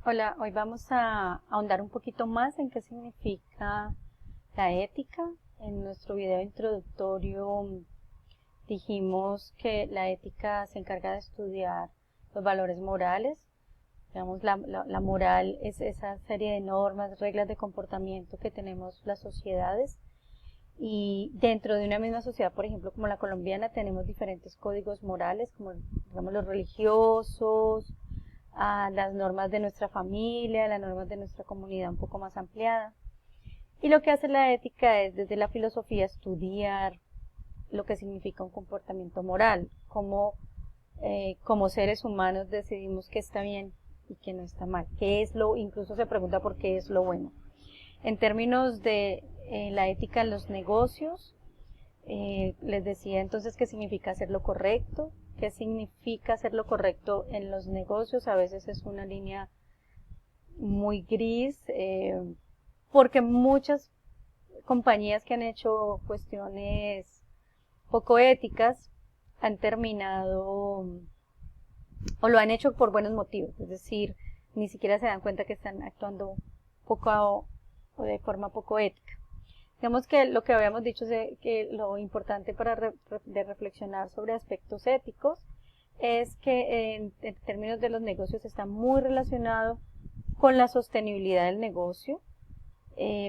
Hola, hoy vamos a ahondar un poquito más en qué significa la ética. En nuestro video introductorio dijimos que la ética se encarga de estudiar los valores morales. Digamos, la moral es esa serie de normas, reglas de comportamiento que tenemos las sociedades. Y dentro de una misma sociedad, por ejemplo, como la colombiana, tenemos diferentes códigos morales, como digamos los religiosos, a las normas de nuestra familia, las normas de nuestra comunidad un poco más ampliada. Y lo que hace la ética es, desde la filosofía, estudiar lo que significa un comportamiento moral, cómo como seres humanos decidimos qué está bien y qué no está mal, qué es incluso se pregunta por qué es lo bueno. En términos de la ética en los negocios, les decía entonces qué significa hacer lo correcto, qué significa hacer lo correcto en los negocios. A veces es una línea muy gris, porque muchas compañías que han hecho cuestiones poco éticas han terminado o lo han hecho por buenos motivos, es decir, ni siquiera se dan cuenta que están actuando poco o de forma poco ética. Digamos que lo que habíamos dicho es que lo importante de reflexionar sobre aspectos éticos es que en términos de los negocios está muy relacionado con la sostenibilidad del negocio.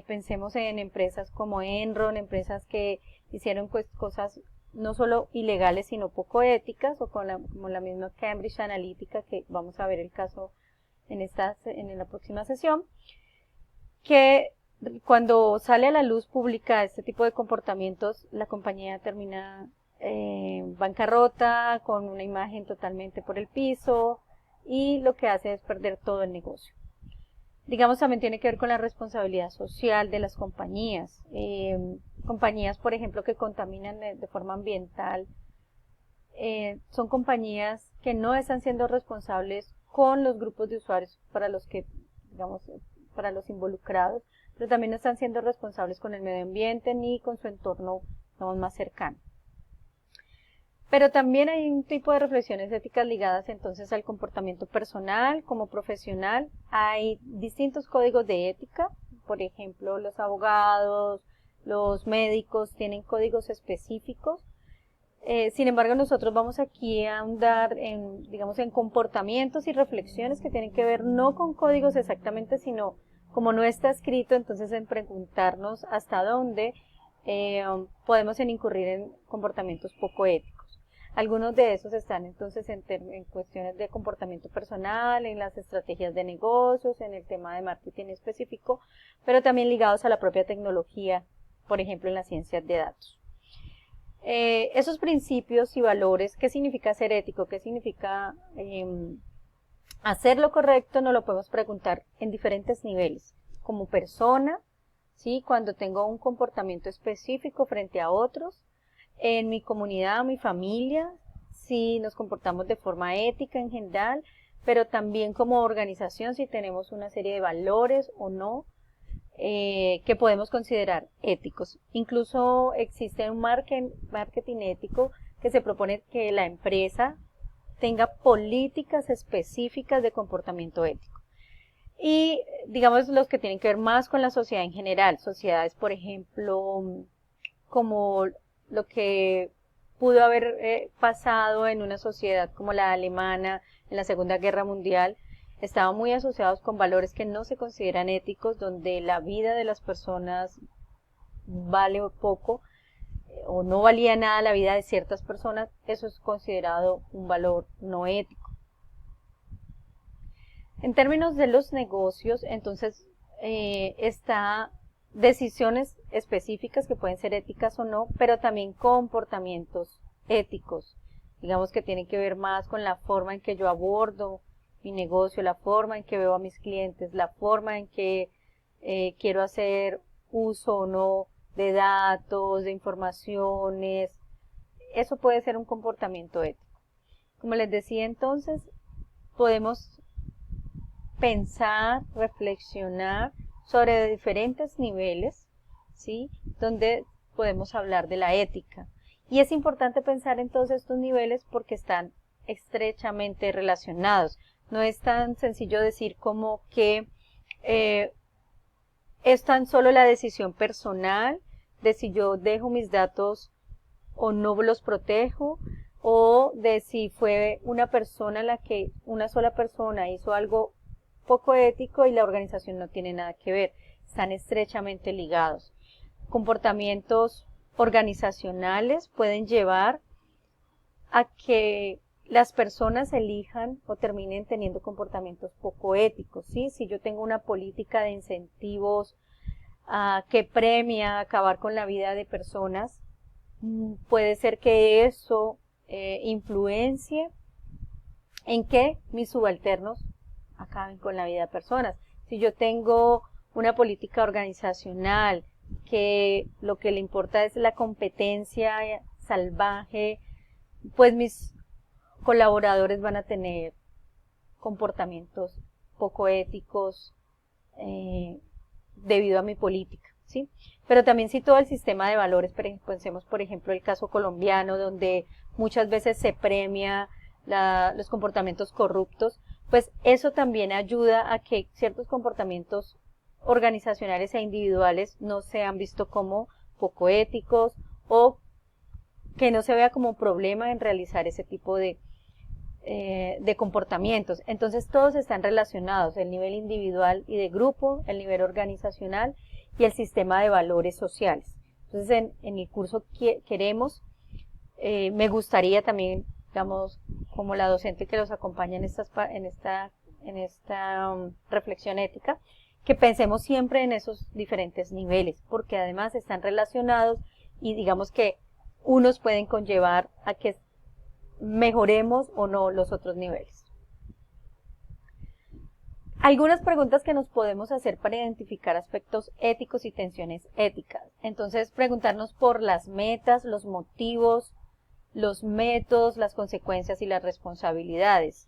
Pensemos en empresas como Enron, empresas que hicieron cosas no solo ilegales sino poco éticas, o como la misma Cambridge Analytica, que vamos a ver el caso en la próxima sesión, que cuando sale a la luz pública este tipo de comportamientos, la compañía termina bancarrota, con una imagen totalmente por el piso, y lo que hace es perder todo el negocio. Digamos, también tiene que ver con la responsabilidad social de las compañías. Compañías, por ejemplo, que contaminan de forma ambiental, son compañías que no están siendo responsables con los grupos de usuarios para los que, digamos, para los involucrados, pero también no están siendo responsables con el medio ambiente ni con su entorno, digamos, más cercano. Pero también hay un tipo de reflexiones éticas ligadas entonces al comportamiento personal como profesional. Hay distintos códigos de ética, por ejemplo, los abogados, los médicos tienen códigos específicos. Sin embargo, nosotros vamos aquí a ahondar en, digamos, en comportamientos y reflexiones que tienen que ver no con códigos exactamente, sino como no está escrito, entonces en preguntarnos hasta dónde podemos incurrir en comportamientos poco éticos. Algunos de esos están entonces en cuestiones de comportamiento personal, en las estrategias de negocios, en el tema de marketing específico, pero también ligados a la propia tecnología, por ejemplo, en las ciencias de datos. Esos principios y valores, ¿qué significa ser ético? ¿Qué significa hacer lo correcto? Nos lo podemos preguntar en diferentes niveles. Como persona, ¿sí? Cuando tengo un comportamiento específico frente a otros, en mi comunidad, mi familia, si nos comportamos de forma ética en general, pero también como organización, si tenemos una serie de valores o no, que podemos considerar éticos. Incluso existe un marketing ético que se propone que la empresa tenga políticas específicas de comportamiento ético. Y digamos los que tienen que ver más con la sociedad en general, sociedades por ejemplo como lo que pudo haber pasado en una sociedad como la alemana en la Segunda Guerra Mundial, estaban muy asociados con valores que no se consideran éticos, donde la vida de las personas vale poco o no valía nada la vida de ciertas personas. Eso es considerado un valor no ético. En términos de los negocios, entonces está decisiones específicas que pueden ser éticas o no, pero también comportamientos éticos, digamos que tienen que ver más con la forma en que yo abordo mi negocio, la forma en que veo a mis clientes, la forma en que quiero hacer uso o no de datos, de informaciones. Eso puede ser un comportamiento ético. Como les decía entonces, podemos pensar, reflexionar sobre diferentes niveles, ¿sí? Donde podemos hablar de la ética. Y es importante pensar en todos estos niveles porque están estrechamente relacionados. No es tan sencillo decir como que es tan solo la decisión personal de si yo dejo mis datos o no los protejo, o de si fue una persona una sola persona hizo algo poco ético y la organización no tiene nada que ver. Están estrechamente ligados. Comportamientos organizacionales pueden llevar a que las personas elijan o terminen teniendo comportamientos poco éticos, ¿sí? Si yo tengo una política de incentivos que premia acabar con la vida de personas, puede ser que eso influencie en que mis subalternos acaben con la vida de personas. Si yo tengo una política organizacional que lo que le importa es la competencia salvaje, pues mis colaboradores van a tener comportamientos poco éticos debido a mi política, ¿sí? Pero también si todo el sistema de valores, pensemos por ejemplo el caso colombiano, donde muchas veces se premia los comportamientos corruptos, pues eso también ayuda a que ciertos comportamientos organizacionales e individuales no sean vistos como poco éticos o que no se vea como problema en realizar ese tipo de comportamientos. Entonces todos están relacionados, el nivel individual y de grupo, el nivel organizacional y el sistema de valores sociales. Entonces en el curso queremos, me gustaría también, digamos, como la docente que los acompaña en esta reflexión ética, que pensemos siempre en esos diferentes niveles, porque además están relacionados y digamos que unos pueden conllevar a que mejoremos o no los otros niveles. Algunas preguntas que nos podemos hacer para identificar aspectos éticos y tensiones éticas. Entonces, preguntarnos por las metas, los motivos, los métodos, las consecuencias y las responsabilidades.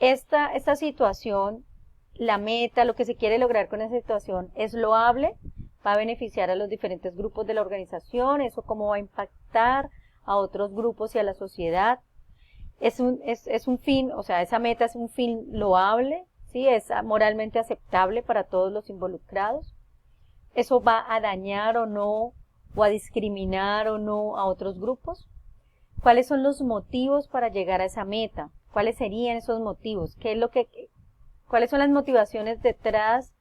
Esta situación, la meta, lo que se quiere lograr con esa situación, ¿es loable? ¿Va a beneficiar a los diferentes grupos de la organización? ¿Eso cómo va a impactar a otros grupos y a la sociedad? Es un fin, o sea, esa meta es un fin loable, ¿sí? Es moralmente aceptable para todos los involucrados. ¿Eso va a dañar o no, o a discriminar o no a otros grupos? ¿Cuáles son los motivos para llegar a esa meta? ¿Cuáles serían esos motivos? ¿Cuáles son las motivaciones detrás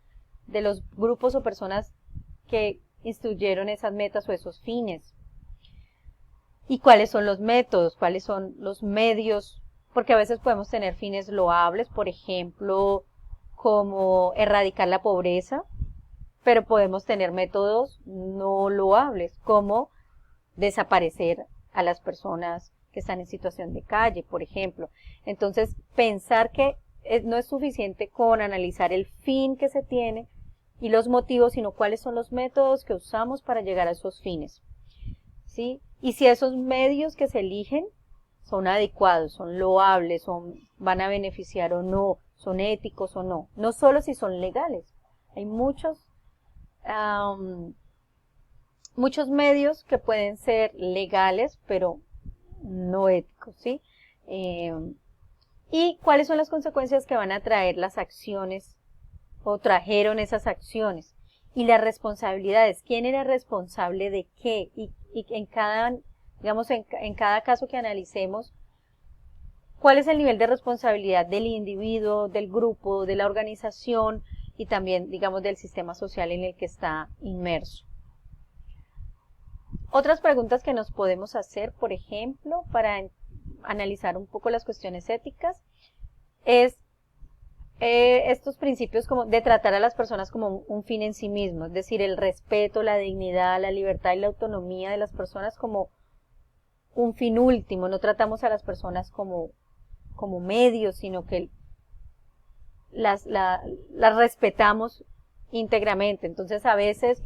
de los grupos o personas que instituyeron esas metas o esos fines? ¿Y cuáles son los métodos? ¿Cuáles son los medios? Porque a veces podemos tener fines loables, por ejemplo, como erradicar la pobreza, pero podemos tener métodos no loables, como desaparecer a las personas que están en situación de calle, por ejemplo. Entonces, pensar que no es suficiente con analizar el fin que se tiene y los motivos, sino cuáles son los métodos que usamos para llegar a esos fines, ¿sí? Y si esos medios que se eligen son adecuados, son loables, van a beneficiar o no, son éticos o no. No solo si son legales. Hay muchos medios que pueden ser legales, pero no éticos, ¿sí? ¿Y cuáles son las consecuencias que van a traer las acciones o trajeron esas acciones? Y las responsabilidades, ¿quién era responsable de qué? Y en cada caso que analicemos, ¿cuál es el nivel de responsabilidad del individuo, del grupo, de la organización y también, digamos, del sistema social en el que está inmerso? Otras preguntas que nos podemos hacer, por ejemplo, para analizar un poco las cuestiones éticas, es estos principios como de tratar a las personas como un fin en sí mismo, es decir, el respeto, la dignidad, la libertad y la autonomía de las personas como un fin último. No tratamos a las personas como medios, sino que las respetamos íntegramente. Entonces a veces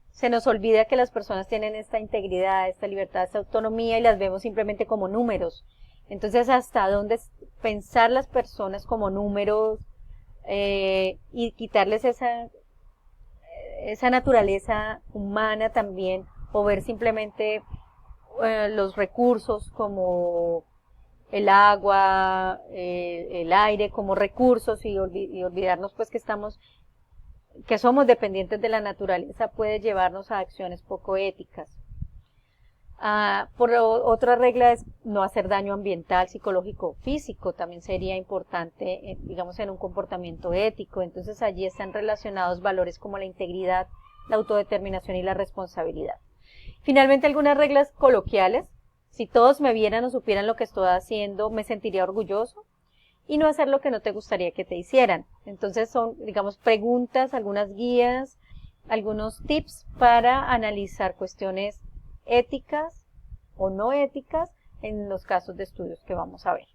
se nos olvida que las personas tienen esta integridad, esta libertad, esta autonomía y las vemos simplemente como números. Entonces, ¿hasta dónde pensar las personas como números y quitarles esa naturaleza humana también, o ver simplemente los recursos como el agua, el aire como recursos y olvidarnos pues que somos dependientes de la naturaleza puede llevarnos a acciones poco éticas. Otra regla es no hacer daño ambiental, psicológico o físico, también sería importante, digamos, en un comportamiento ético. Entonces allí están relacionados valores como la integridad, la autodeterminación y la responsabilidad. Finalmente, algunas reglas coloquiales. Si todos me vieran o supieran lo que estoy haciendo, me sentiría orgulloso. Y no hacer lo que no te gustaría que te hicieran. Entonces son, digamos, preguntas, algunas guías, algunos tips para analizar cuestiones éticas o no éticas en los casos de estudios que vamos a ver.